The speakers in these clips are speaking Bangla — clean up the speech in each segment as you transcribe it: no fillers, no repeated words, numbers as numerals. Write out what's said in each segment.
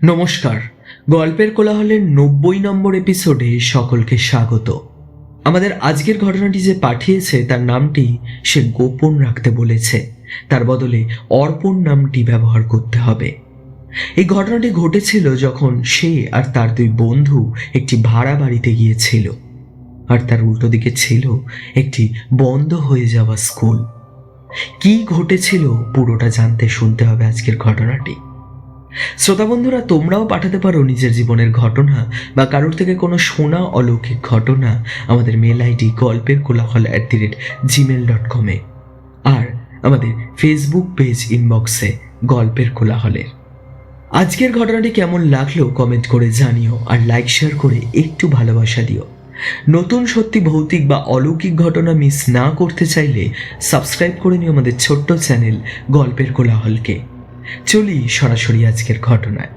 নমস্কার, গল্পের কোলাহলের 90 নম্বর এপিসোডে সকলকে স্বাগত। আমাদের আজকের ঘটনাটি যে পাঠিয়েছে তার নামটি সে গোপন রাখতে বলেছে, তার বদলে অর্পণ নামটি ব্যবহার করতে হবে। এই ঘটনাটি ঘটেছিল যখন সে আর তার দুই বন্ধু একটি ভাড়া বাড়িতে গিয়েছিল, আর তার উল্টো দিকে ছিল একটি বন্ধ হয়ে যাওয়া স্কুল। কি ঘটেছিল পুরোটা জানতে শুনতে হবে আজকের ঘটনাটি। শ্রোতা বন্ধুরা, তোমরাও পাঠাতে পারো নিজের জীবনের ঘটনা বা কারোর থেকে কোনো শোনা অলৌকিক ঘটনা আমাদের মেল আইডি গল্পের কোলাহল@gmail.com-এ, আর আমাদের ফেসবুক পেজ ইনবক্সে গল্পের কোলাহলের। আজকের ঘটনাটি কেমন লাগলো কমেন্ট করে জানিও, আর লাইক শেয়ার করে একটু ভালোবাসা দিও। নতুন সত্যি ভৌতিক বা অলৌকিক ঘটনা মিস না করতে চাইলে সাবস্ক্রাইব করে নিও আমাদের ছোট্ট চ্যানেল গল্পের কোলাহলকে। চলি সরাসরি আজকের ঘটনায়।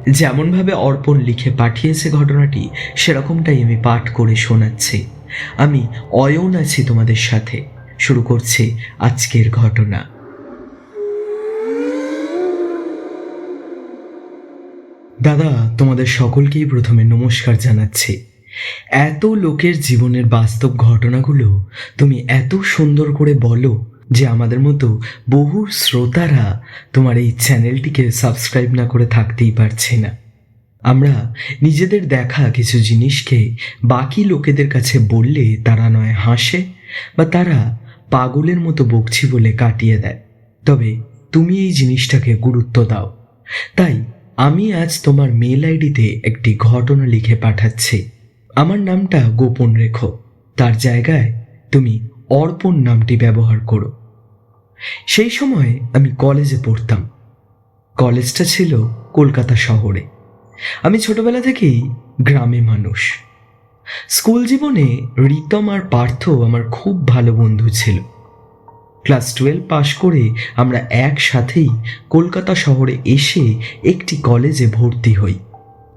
যেমনভাবে অর্পণ লিখে পাঠিয়েছে ঘটনাটি, সেরকমটাই আমি পাঠ করে শোনাচ্ছি। আমি অয়ন আছি তোমাদের সাথে। শুরু করছি আজকের ঘটনা। দাদা, তোমাদের সকলকেই প্রথমে নমস্কার জানাচ্ছি। এত লোকের জীবনের বাস্তব ঘটনাগুলো তুমি এত সুন্দর করে বলো যে আমাদের মতো বহু শ্রোতারা তোমার এই চ্যানেলটিকে সাবস্ক্রাইব না করে থাকতেই পারছে না। আমরা নিজেদের দেখা কিছু জিনিসকে বাকি লোকেদের কাছে বললে তারা নয় হাসে বা তারা পাগলের মতো বকছি বলে কাটিয়ে দেয়, তবে তুমি এই জিনিসটাকে গুরুত্ব দাও। তাই আমি আজ তোমার মেল আইডিতে একটি ঘটনা লিখে পাঠাচ্ছি। আমার নামটা গোপন রেখো, তার জায়গায় তুমি অর্পণ নামটি ব্যবহার করো। সেই সময় আমি কলেজে পড়তাম। কলেজটা ছিল কলকাতা শহরে। আমি ছোটবেলা থেকেই গ্রামে মানুষ। স্কুল জীবনে রিতম আর পার্থ আমার খুব ভালো বন্ধু ছিল। ক্লাস 12 পাশ করে আমরা একসাথেই কলকাতা শহরে এসে একটি কলেজে ভর্তি হই।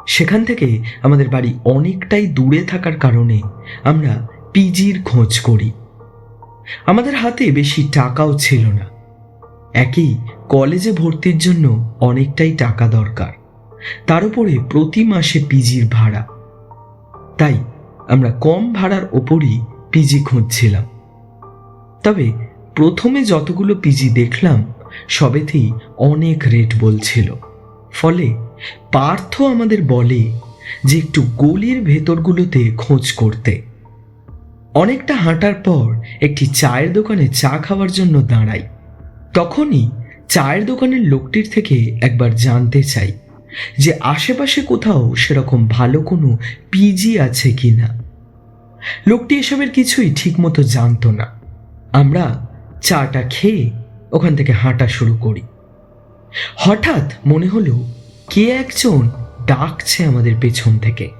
সেখান থেকে আমাদের বাড়ি অনেকটাই দূরে থাকার কারণে আমরা পিজির খোঁজ করি। আমাদের হাতে বেশি টাকাও ছিল না। একই কলেজে ভর্তির জন্য অনেকটাই টাকা দরকার, তার উপরে প্রতি মাসে পিজির ভাড়া। তাই আমরা কম ভাড়ার ওপরই পিজি খুঁজছিলাম। তবে প্রথমে যতগুলো পিজি দেখলাম সবেতেই অনেক রেট বলছিল। ফলে পার্থ আমাদের বলে যে একটু গলির ভেতরগুলোতে খোঁজ করতে। অনেকটা হাঁটার পর একটি চায়ের দোকানে চা খাওয়ার জন্য দাঁড়াই। তখনই চায়ের দোকানের লোকটির থেকে একবার জানতে চাই যে আশেপাশে কোথাও সেরকম ভালো কোনো পিজি আছে কিনা। লোকটি এসবের কিছুই ঠিকমতো জানতো না। আমরা চাটা খেয়ে ওখান থেকে হাঁটা শুরু করি। হঠাৎ মনে হলো কে একজন ডাকছে আমাদের পেছন থেকে।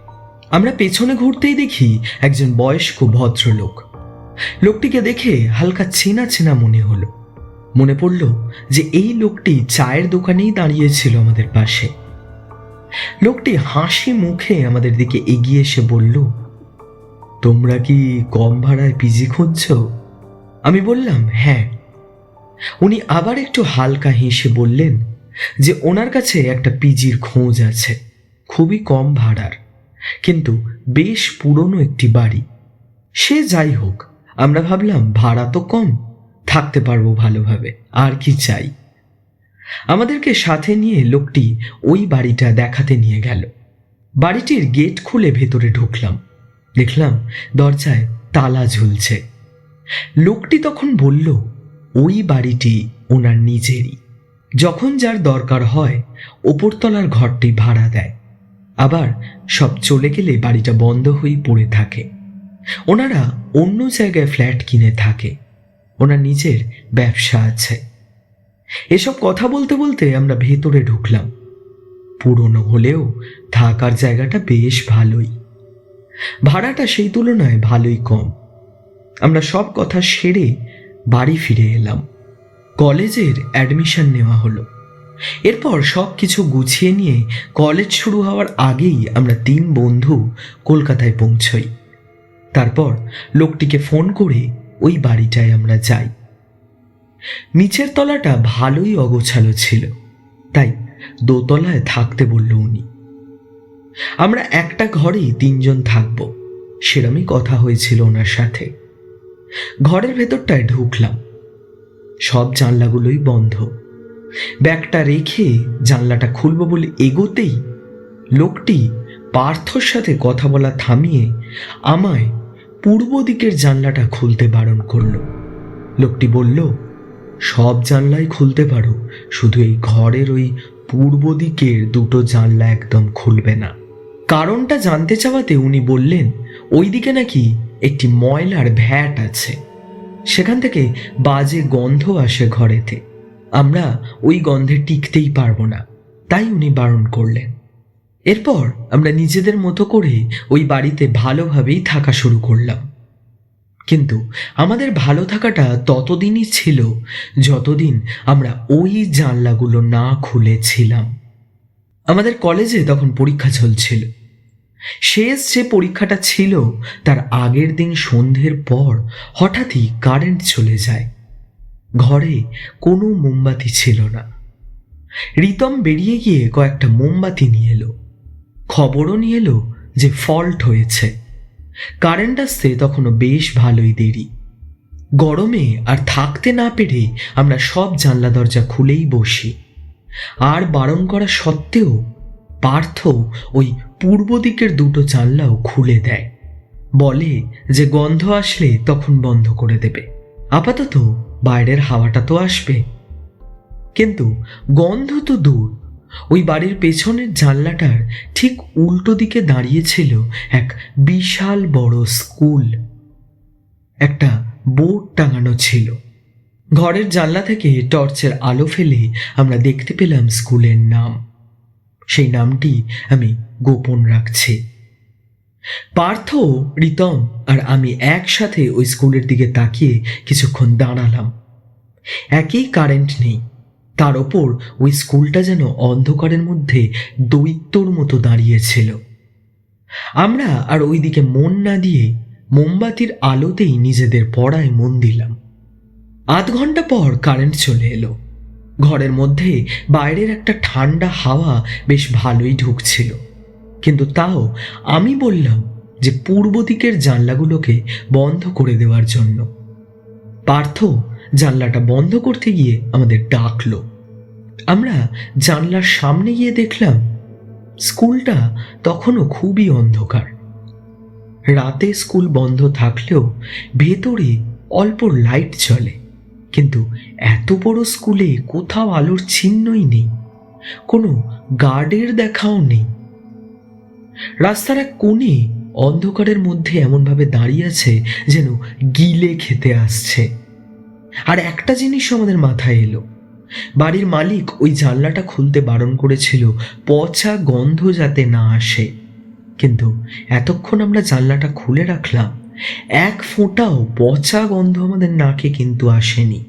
আমরা পেছনে ঘুরতেই দেখি একজন বয়স্ক ভদ্রলোক। লোকটিকে দেখে হালকা চেনা চেনা মনে হলো। মনে পড়ল যে এই লোকটি চায়ের দোকানেই দাঁড়িয়েছিল আমাদের পাশে। লোকটি হাসি মুখে আমাদের দিকে এগিয়ে এসে বলল, তোমরা কি কম ভাড়ায় পিজি খুঁজছো? আমি বললাম হ্যাঁ। উনি আবার একটু হালকা হেসে বললেন যে ওনার কাছে একটা পিজির খোঁজ আছে, খুবই কম ভাড়ার, কিন্তু বেশ পুরনো একটি বাড়ি। সে যাই হোক, আমরা ভাবলাম ভাড়া তো কম, থাকতে পারবো ভালোভাবে, আর কি চাই। আমাদেরকে সাথে নিয়ে লোকটি ওই বাড়িটা দেখাতে নিয়ে গেল। বাড়িটির গেট খুলে ভেতরে ঢুকলাম। দেখলাম দরজায় তালা ঝুলছে। লোকটি তখন বলল ওই বাড়িটি ওনার নিজেরই। যখন যার দরকার হয় ওপরতলার ঘরটি ভাড়া দেয়, আবার সব চলে গেলে বাড়িটা বন্ধ হয়ে পড়ে থাকে। ওনারা অন্য জায়গায় ফ্ল্যাট কিনে থাকে, ওনার নিজের ব্যবসা আছে। এসব কথা বলতে বলতে আমরা ভেতরে ঢুকলাম। পুরনো হলেও থাকার জায়গাটা বেশ ভালোই, ভাড়াটা সেই তুলনায় ভালোই কম। আমরা সব কথা সেরে বাড়ি ফিরে এলাম। কলেজের অ্যাডমিশন নেওয়া হলো। এরপর সব কিছু গুছিয়ে নিয়ে কলেজ শুরু হওয়ার আগেই আমরা 3 বন্ধু কলকাতায় পৌঁছই। তারপর লোকটিকে ফোন করে ওই বাড়িটায় আমরা যাই। নিচের তলাটা ভালোই অগোছালো ছিল, তাই দোতলায় থাকতে বলল উনি। আমরা একটা ঘরেই 3 জন থাকবো, সেরমই কথা হয়েছিল ওনার সাথে। ঘরের ভেতরটায় ঢুকলাম, সব জানলাগুলোই বন্ধ। ব্যাগটা রেখে জানলাটা খুলবো বলে এগোতেই লোকটি পার্থর সাথে কথা বলা থামিয়ে আমায় পূর্ব দিকের জানলাটা খুলতে বারণ করলো। লোকটি বলল, সব জানলাই খুলতে পারো, শুধু এই ঘরের ওই পূর্ব দিকের 2টো জানলা একদম খুলবে না। কারণটা জানতে চাওয়াতে উনি বললেন, ওইদিকে নাকি একটি ময়লার ভ্যাট আছে, সেখান থেকে বাজে গন্ধ আসে ঘরেতে, আমরা ওই গন্ধে টিকতেই পারবো না, তাই উনি বারণ করলেন। এরপর আমরা নিজেদের মতো করে ওই বাড়িতে ভালোভাবেই থাকা শুরু করলাম। কিন্তু আমাদের ভালো থাকাটা ততদিনই ছিল যতদিন আমরা ওই জানলাগুলো না খুলেছিলাম। আমাদের কলেজে তখন পরীক্ষা চলছিল। শেষ যে পরীক্ষাটা ছিল তার আগের দিন সন্ধ্যের পর হঠাৎই কারেন্ট চলে যায়। ঘরে কোনো মোমবাতি ছিল না। রিতম বেরিয়ে গিয়ে কয়েকটা মোমবাতি নিয়ে এলো। খবরও নিয়ে এলো যে ফল্ট হয়েছে। কারেন্ট আসতে তখনও বেশ ভালোই দেরি। গরমে আর থাকতে না পেরে আমরা সব জানলা দরজা খুলেই বসি। আর বারণ করা সত্ত্বেও পার্থ ওই পূর্ব দিকের 2টো জানলাও খুলে দেয়। বলে যে গন্ধ আসলে তখন বন্ধ করে দেবে, আপাতত বাইরের হাওয়াটা তো আসবে। কিন্তু গন্ধ তো দূর, ওই বাড়ির পেছনের জানলাটার ঠিক উল্টো দিকে দাঁড়িয়েছিল এক বিশাল বড় স্কুল। একটা বোর্ড টাঙানো ছিল। ঘরের জানলা থেকে টর্চের আলো ফেলে আমরা দেখতে পেলাম স্কুলের নাম। সেই নামটি আমি গোপন রাখছি। পার্থ, রিতম আর আমি একসাথে ওই স্কুলের দিকে তাকিয়ে কিছুক্ষণ দাঁড়ালাম। একই কারেন্ট নেই, তার ওপর ওই স্কুলটা যেন অন্ধকারের মধ্যে দৈত্যর মতো দাঁড়িয়েছিল। আমরা আর ওই দিকে মন না দিয়ে মোমবাতির আলোতেই নিজেদের পড়ায় মন দিলাম। আধ ঘন্টা পর কারেন্ট চলে এলো। ঘরের মধ্যে বাইরের একটা ঠান্ডা হাওয়া বেশ ভালোই ঢুকছিল, কিন্তু তাও আমি বললাম যে পূর্ব দিকের জানলাগুলোকে বন্ধ করে দেওয়ার জন্য। পার্থ জানলাটা বন্ধ করতে গিয়ে আমাদের ডাকলো। আমরা জানলার সামনে গিয়ে দেখলাম স্কুলটা তখনও খুবই অন্ধকার। রাতে স্কুল বন্ধ থাকলেও ভেতরে অল্প লাইট জ্বলে, কিন্তু এত বড় স্কুলে কোথাও আলোর চিহ্নই নেই, কোনো গার্ডের দেখাও নেই। রাস্তার এক কোণে অন্ধকারের মধ্যে এমনভাবে দাঁড়িয়ে আছে যেন গিলে খেতে আসছে। আর একটা জিনিস আমাদের মাথায় এলো, বাড়ির মালিক ওই জানলাটা খুলতে বারণ করেছিল পচা গন্ধ যাতে না আসে, কিন্তু এতক্ষণ আমরা জানলাটা খুলে রাখলাম, এক ফোঁটাও পচা গন্ধ আমাদের নাকে কিন্তু আসেনি।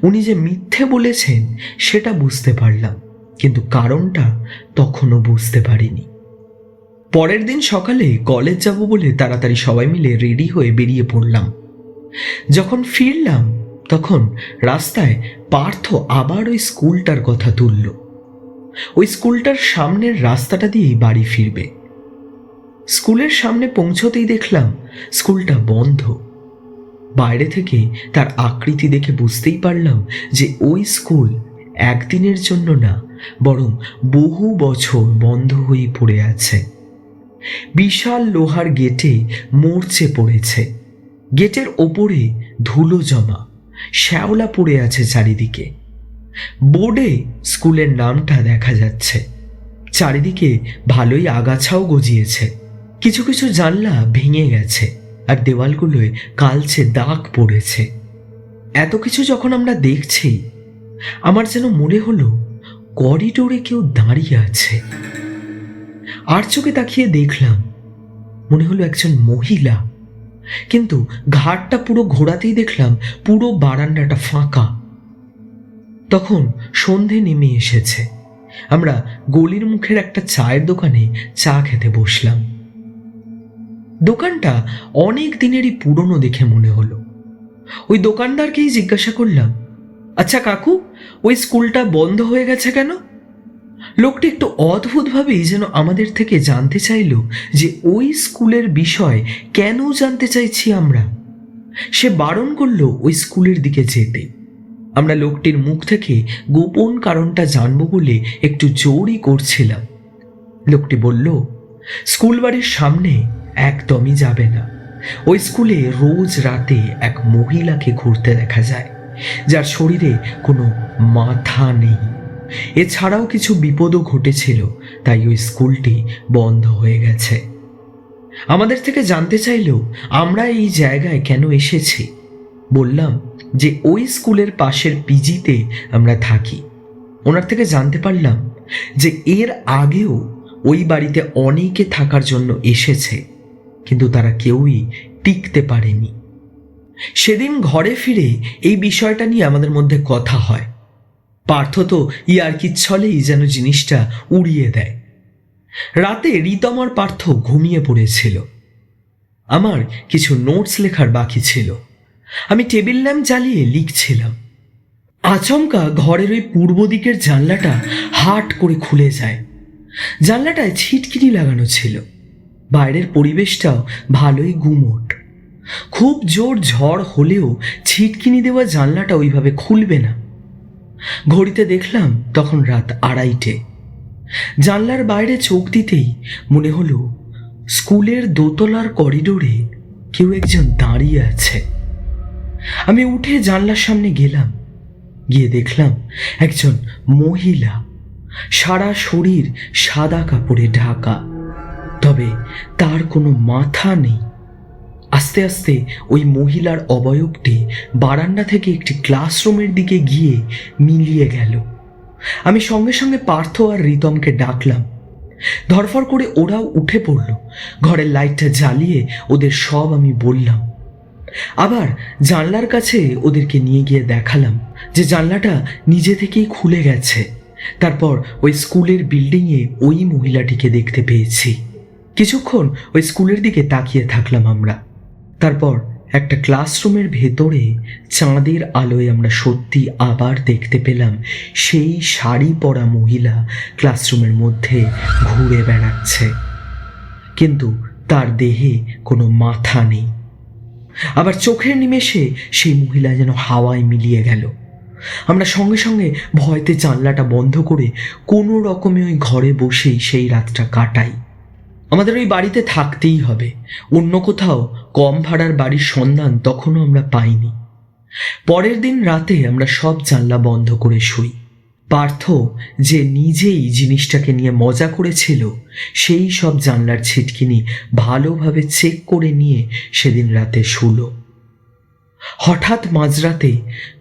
উনি যে মিথ্যে বলেছেন সেটা বুঝতে পারলাম, কিন্তু কারণটা তখনও বুঝতে পারিনি। পরের দিন সকালে কলেজ যাব বলে তাড়াতাড়ি সবাই মিলে রেডি হয়ে বেরিয়ে পড়লাম। যখন ফিরলাম তখন রাস্তায় পার্থ আবার ওই স্কুলটার কথা তুলল। ওই স্কুলটার সামনের রাস্তাটা দিয়েই বাড়ি ফিরবে। স্কুলের সামনে পৌঁছতেই দেখলাম স্কুলটা বন্ধ। বাইরে থেকে তার আকৃতি দেখে বুঝতেই পারলাম যে ওই স্কুল একদিনের জন্য না, বরং বহু বছর বন্ধ হয়ে পড়ে আছে। বিশাল লোহার গেটে মরচে পড়েছে, গেটের ওপরে ধুলো জমা, শ্যাওলা পড়ে আছে চারিদিকে। বোর্ডে স্কুলের নামটা দেখা যাচ্ছে। চারিদিকে ভালোই আগাছাও গজিয়েছে। কিছু কিছু জানলা ভেঙে গেছে আর দেওয়ালগুলোয় কালচে দাগ পড়েছে। এত কিছু যখন আমরা দেখছি, আমার যেন মনে হলো করিডোরে কেউ দাঁড়িয়ে আছে। আর চোখে তাকিয়ে দেখলাম, মনে হলো একজন মহিলা, কিন্তু ঘাটটা পুরো ঘোরাতেই দেখলাম পুরো বারান্দাটা ফাঁকা। তখন সন্ধে নেমে এসেছে। আমরা গলির মুখের একটা চায়ের দোকানে চা খেতে বসলাম। দোকানটা অনেক দিনেরই পুরনো দেখে মনে হলো। ওই দোকানদারকেই জিজ্ঞাসা করলাম, আচ্ছা কাকু, ওই স্কুলটা বন্ধ হয়ে গেছে কেন? লোকটি একটু অদ্ভুতভাবেই যেন আমাদের থেকে জানতে চাইল যে ওই স্কুলের বিষয় কেন জানতে চাইছি আমরা। সে বারণ করলো ওই স্কুলের দিকে যেতে। আমরা লোকটির মুখ থেকে গোপন কারণটা জানবো বলে একটু জোরই করছিলাম। লোকটি বলল, স্কুল বাড়ির সামনে একদমই যাবে না। ওই স্কুলে রোজ রাতে এক মহিলাকে ঘুরতে দেখা যায়, যার শরীরে কোনো মাথা নেই। এছাড়াও কিছু বিপদও ঘটেছিল, তাই ওই স্কুলটি বন্ধ হয়ে গেছে। আমাদের থেকে জানতে চাইল আমরা এই জায়গায় কেন এসেছি। বললাম যে ওই স্কুলের পাশের পিজিতে আমরা থাকি। ওনার থেকে জানতে পারলাম যে এর আগেও ওই বাড়িতে অনেকে থাকার জন্য এসেছে, কিন্তু তারা কেউই টিকতে পারেনি। সেদিন ঘরে ফিরে এই বিষয়টা নিয়ে আমাদের মধ্যে কথা হয়। পার্থ তো ইয়ার্কির ছলেই যেন জিনিসটা উড়িয়ে দেয়। রাতে রিতম আর পার্থ ঘুমিয়ে পড়েছিল। আমার কিছু নোটস লেখার বাকি ছিল। আমি টেবিল ল্যাম্প জ্বালিয়ে লিখছিলাম। আচমকা ঘরের ওই পূর্ব দিকের জানলাটা হাট করে খুলে যায়। জানলাটায় ছিটকিনি লাগানো ছিল। বাইরের পরিবেশটাও ভালোই গুমোট। খুব জোর ঝড় হলেও ছিটকিনি দেওয়া জানলাটা ওইভাবে খুলবে না। ঘড়িতে দেখলাম তখন রাত 2:30। জানলার বাইরে চোখ দিতেই মনে হলো স্কুলের দোতলার করিডোরে কেউ একজন দাঁড়িয়ে আছে। আমি উঠে জানলার সামনে গেলাম। গিয়ে দেখলাম একজন মহিলা, সারা শরীর সাদা কাপড়ে ঢাকা, তবে তার কোনো মাথা নেই। আস্তে আস্তে ওই মহিলার অবয়বটি বারান্দা থেকে একটি ক্লাসরুমের দিকে গিয়ে মিলিয়ে গেল। আমি সঙ্গে সঙ্গে পার্থ আর রিতমকে ডাকলাম। ধরফর করে ওরাও উঠে পড়ল। ঘরের লাইটটা জ্বালিয়ে ওদের সব আমি বললাম। আবার জানলার কাছে ওদেরকে নিয়ে গিয়ে দেখালাম যে জানলাটা নিজে থেকেই খুলে গেছে। তারপর ওই স্কুলের বিল্ডিংয়ে ওই মহিলাটিকে দেখতে পেয়েছি। কিছুক্ষণ ওই স্কুলের দিকে তাকিয়ে থাকলাম আমরা। তারপর একটা ক্লাসরুমের ভেতরে চাঁদের আলোয় আমরা সত্যি আবার দেখতে পেলাম সেই শাড়ি পরা মহিলা ক্লাসরুমের মধ্যে ঘুরে বেড়াচ্ছে, কিন্তু তার দেহে কোনো মাথা নেই। আবার চোখের নিমেষে সেই মহিলা যেন হাওয়ায় মিলিয়ে গেল। আমরা সঙ্গে সঙ্গে ভয়তে জানলাটা বন্ধ করে কোনো রকমে ওই ঘরে বসেই সেই রাতটা কাটাই। আমাদের ওই বাড়িতে থাকতেই হবে। অন্য কোথাও কম ভাড়ার বাড়ির সন্ধান তখনও আমরা পাইনি। পরের দিন রাতে আমরা সব জানলা বন্ধ করে শুই। পার্থ যে নিজেই জিনিসটাকে নিয়ে মজা করেছিল, সেই সব জানলার ছিটকিনি ভালোভাবে চেক করে নিয়ে সেদিন রাতে শুলো। হঠাৎ মাঝরাতে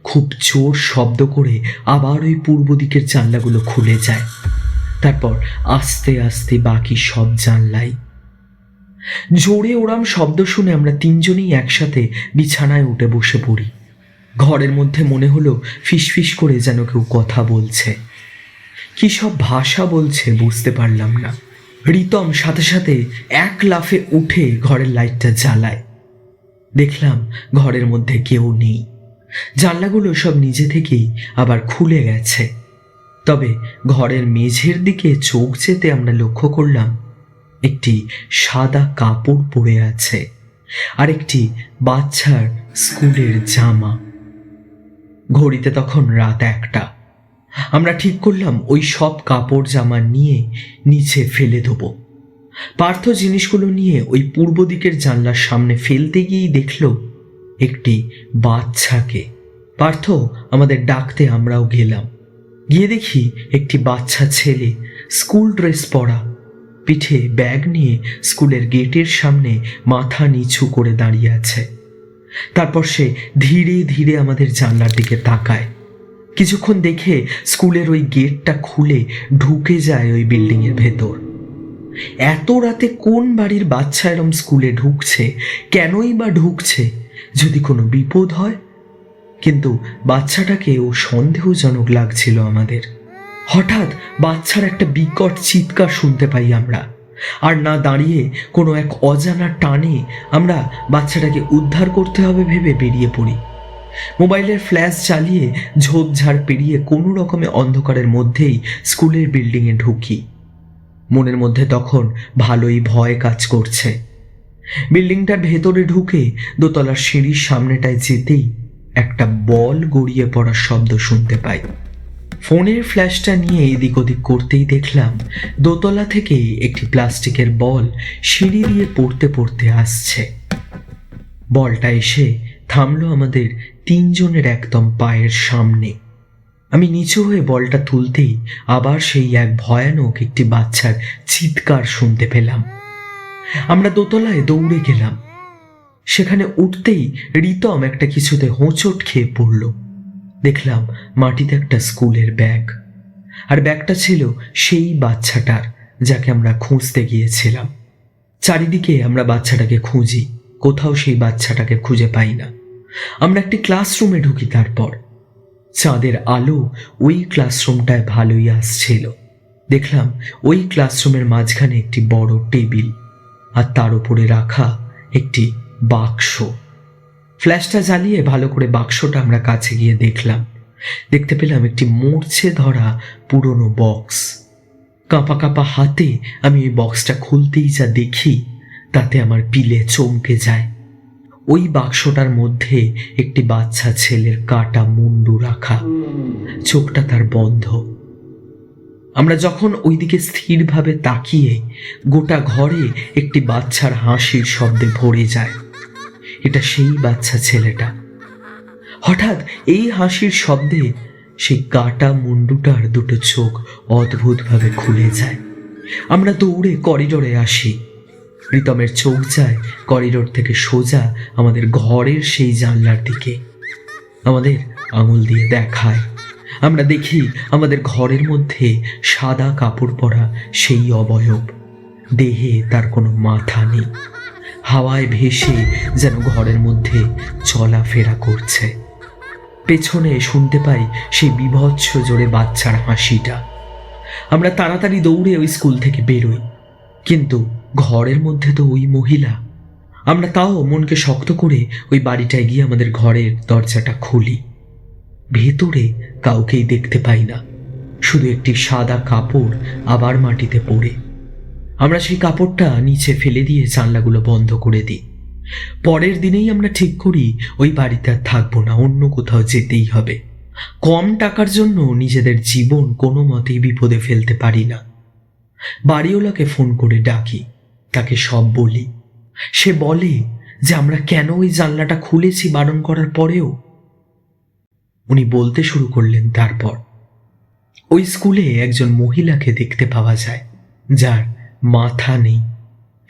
খুব জোর শব্দ করে আবার ওই পূর্ব দিকের জানলাগুলো খুলে যায়। তারপর আস্তে আস্তে বাকি সব জানলাই। জোরে ওরম শব্দ শুনে আমরা তিনজনেই একসাথে বিছানায় উঠে বসে পড়ি। ঘরের মধ্যে মনে হলো ফিসফিস করে যেন কেউ কথা বলছে। কি সব ভাষা বলছে বুঝতে পারলাম না। রিতম সাথে সাথে এক লাফে উঠে ঘরের লাইটটা জ্বালায়। দেখলাম ঘরের মধ্যে কেউ নেই। জানলাগুলো সব নিজে থেকেই আবার খুলে গেছে। তবে ঘরের মেঝের দিকে চোখ যেতে আমরা লক্ষ্য করলাম একটি সাদা কাপড় পরে আছে আর একটি বাচ্চার স্কুলের জামা। ঘড়িতে তখন রাত 1টা। আমরা ঠিক করলাম ওই সব কাপড় জামা নিয়ে নিচে ফেলে দেবো। পার্থ জিনিসগুলো নিয়ে ওই পূর্ব দিকের জানলার সামনে ফেলতে গিয়েই দেখল একটি বাচ্চাকে। পার্থ আমাদের ডাকতে আমরাও গেলাম। গিয়ে দেখি একটি বাচ্চা ছেলে, স্কুল ড্রেস পরা, পিঠে ব্যাগ নিয়ে স্কুলের গেটের সামনে মাথা নিচু করে দাঁড়িয়ে আছে। তারপর সে ধীরে ধীরে আমাদের জানলার দিকে তাকায়। কিছুক্ষণ দেখে স্কুলের ওই গেটটা খুলে ঢুকে যায় ওই বিল্ডিংয়ের ভেতর। এত রাতে কোন বাড়ির বাচ্চা এরম স্কুলে ঢুকছে, কেনই বা ঢুকছে? যদি কোনো বিপদ হয়? কিন্তু বাচ্চাটাকেও সন্দেহজনক লাগছিল আমাদের। হঠাৎ বাচ্চার একটা বিকট চিৎকার শুনতে পাই আমরা। আর না দাঁড়িয়ে কোনো এক অজানা টানে আমরা বাচ্চাটাকে উদ্ধার করতে হবে ভেবে বেরিয়ে পড়ি। মোবাইলের ফ্ল্যাশ চালিয়ে ঝোপঝাড় পেরিয়ে কোনো রকমে অন্ধকারের মধ্যেই স্কুলের বিল্ডিংয়ে ঢুকি। মনের মধ্যে তখন ভালোই ভয় কাজ করছে। বিল্ডিংটার ভেতরে ঢুকে দোতলার সিঁড়ির সামনেটায় যেতেই একটা বল গড়িয়ে পড়ার শব্দ শুনতে পাই। ফোনের ফ্ল্যাশটা নিয়ে এদিক ওদিক করতেই দেখলাম দোতলা থেকে একটি প্লাস্টিকের বল সিঁড়ি দিয়ে পড়তে পড়তে আসছে। বলটা এসে থামলো আমাদের তিনজনের একদম পায়ের সামনে। আমি নিচু হয়ে বলটা তুলতেই আবার সেই এক ভয়ানক একটি বাচ্চার চিৎকার শুনতে পেলাম। আমরা দোতলায় দৌড়ে গেলাম। সেখানে উঠতেই রিতম একটা কিছুতে হোঁচট খেয়ে পড়ল। দেখলাম মাটিতে একটা স্কুলের ব্যাগ, আর ব্যাগটা ছিল সেই বাচ্চাটার যাকে আমরা খুঁজতে গিয়েছিলাম। চারিদিকে আমরা বাচ্চাটাকে খুঁজি, কোথাও সেই বাচ্চাটাকে খুঁজে পাই না। আমরা একটি ক্লাসরুমে ঢুকি। তারপর চাঁদের আলো ওই ক্লাসরুমটায় ভালোই আসছিল। দেখলাম ওই ক্লাসরুমের মাঝখানে একটি বড় টেবিল, আর তার উপরে রাখা একটি বাক্স। ফ্ল্যাশটা জ্বালিয়ে ভালো করে বাক্সটা আমরা কাছে গিয়ে দেখলাম। দেখতে পেলাম একটি মরছে ধরা পুরনো বক্স। কাঁপা কাঁপা হাতে আমি ওই বক্সটা খুলতেই যা দেখি তাতে আমার পিলে চমকে যায়। ওই বাক্সটার মধ্যে একটি বাচ্চা ছেলের কাটা মুন্ডু রাখা, চোখটা তার বন্ধ। আমরা যখন ওইদিকে স্থিরভাবে তাকিয়ে গোটা ঘরে একটি বাচ্চার হাসির শব্দে ভরে যায়। এটা সেই বাচ্চা ছেলেটা। হঠাৎ এই হাসির শব্দে সেই কাটা মুন্ডুটার দুটো চোখ অদ্ভুতভাবে খুলে যায়। আমরা দৌড়ে করিডোরে আসি। প্রীতমের চোখ যায় করিডোর থেকে সোজা আমাদের ঘরের সেই জানলার দিকে। আমাদের আঙুল দিয়ে দেখায়। আমরা দেখি আমাদের ঘরের মধ্যে সাদা কাপড় পরা সেই অবয়ব, দেহে তার কোনো মাথা নেই, হাওয়ায় ভেসে যেন ঘরের মধ্যে চলাফেরা করছে। পেছনে শুনতে পাই সেই বীভৎস জোরে বাচ্চার হাসিটা। আমরা তাড়াতাড়ি দৌড়ে ওই স্কুল থেকে বেরোই, কিন্তু ঘরের মধ্যে তো ওই মহিলা। আমরা তাও মনকে শক্ত করে ওই বাড়িটায় গিয়ে আমাদের ঘরের দরজাটা খুলি। ভেতরে কাউকেই দেখতে পাই না, শুধু একটি সাদা কাপড় আবার মাটিতে পড়ে। আমরা সেই কাপড়টা নিচে ফেলে দিয়ে জানলাগুলো বন্ধ করে দিই। পরের দিনেই আমরা ঠিক করি ওই বাড়িতে আর থাকবো না, অন্য কোথাও যেতেই হবে। কম টাকার জন্য নিজেদের জীবন কোনো মতেই বিপদে ফেলতে পারি না। বাড়িওয়ালাকে ফোন করে ডাকি, তাকে সব বলি। সে বলে যে আমরা কেন ওই জানলাটা খুলেছি বারণ করার পরেও। উনি বলতে শুরু করলেন, তারপর ওই স্কুলে একজন মহিলাকে দেখতে পাওয়া যায় যার মাথা নেই।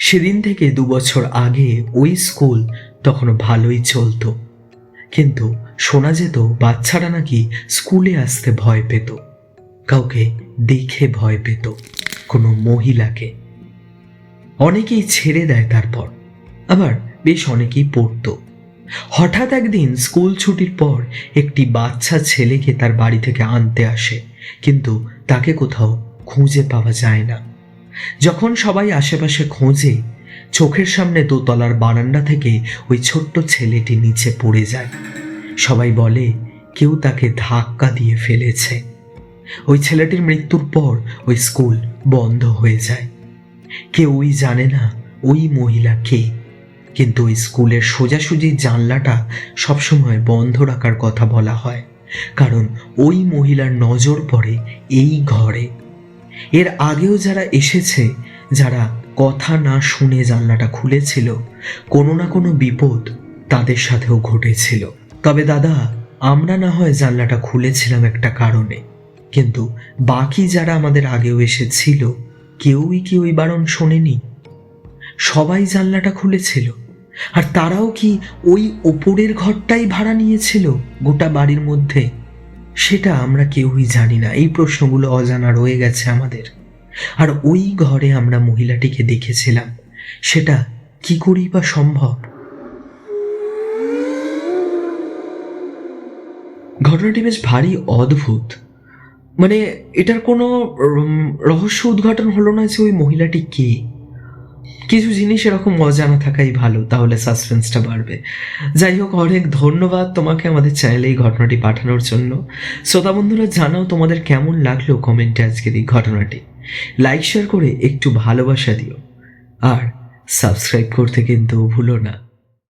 সেদিন থেকে 2 বছর আগে ওই স্কুল তখনও ভালোই চলতো, কিন্তু শোনা যেত বাচ্চারা নাকি স্কুলে আসতে ভয় পেত, কাউকে দেখে ভয় পেত, কোনো মহিলাকে। অনেকেই ছেড়ে দেয়, তারপর আবার বেশ অনেকেই পড়তো। হঠাৎ একদিন স্কুল ছুটির পর একটি বাচ্চা ছেলেকে তার বাড়ি থেকে আনতে আসে, কিন্তু তাকে কোথাও খুঁজে পাওয়া যায় না। যখন সবাই আশেপাশে খোঁজে, চোখের সামনে দোতলার বারান্দা থেকে ওই ছোট্ট ছেলেটি নিচে পড়ে যায়। সবাই বলে কেউ তাকে ধাক্কা দিয়ে ফেলেছে। ওই ছেলেটির মৃত্যুর পর ওই স্কুল বন্ধ হয়ে যায়। কেউই জানে না ওই মহিলা কে, কিন্তু ওই স্কুলের সোজাসুজি জানলাটা সবসময় বন্ধ রাখার কথা বলা হয়, কারণ ওই মহিলার নজর পড়ে এই ঘরে। এর আগেও যারা এসেছে, যারা কথা না শুনে জানলাটা খুলেছিল, কোনো না কোনো বিপদ তাদের সাথেও ঘটেছিল। তবে দাদা, আমরা না হয় জানলাটা খুলেছিলাম একটা কারণে, কিন্তু বাকি যারা আমাদের আগেও এসেছিল কেউই কি ওই বারণ শোনেনি? সবাই জানলাটা খুলেছিল, আর তারাও কি ওই ওপরের ঘরটাই ভাড়া নিয়েছিল গোটা বাড়ির মধ্যে? সেটা আমরা কেউই জানি না। এই প্রশ্নগুলো অজানা রয়ে গেছে আমাদের। আর ওই ঘরে আমরা মহিলাটিকে দেখেছিলাম, সেটা কি করেই বা সম্ভব? ঘটনাটি বেশ ভারী অদ্ভুত। মানে এটার কোনো রহস্য উদ্ঘাটন হলো না যে ওই মহিলাটি কে। কিছু জিনিস এরকম অজানা থাকাই ভালো, তাহলে সাসপেন্সটা বাড়বে। যাই হোক, অনেক ধন্যবাদ তোমাকে আমাদের চ্যানেলে এই ঘটনাটি পাঠানোর জন্য। শ্রোতা বন্ধুরা, জানাও তোমাদের কেমন লাগলো কমেন্টে আজকের এই ঘটনাটি। লাইক শেয়ার করে একটু ভালোবাসা দিও, আর সাবস্ক্রাইব করতে কিন্তু ভুলো না।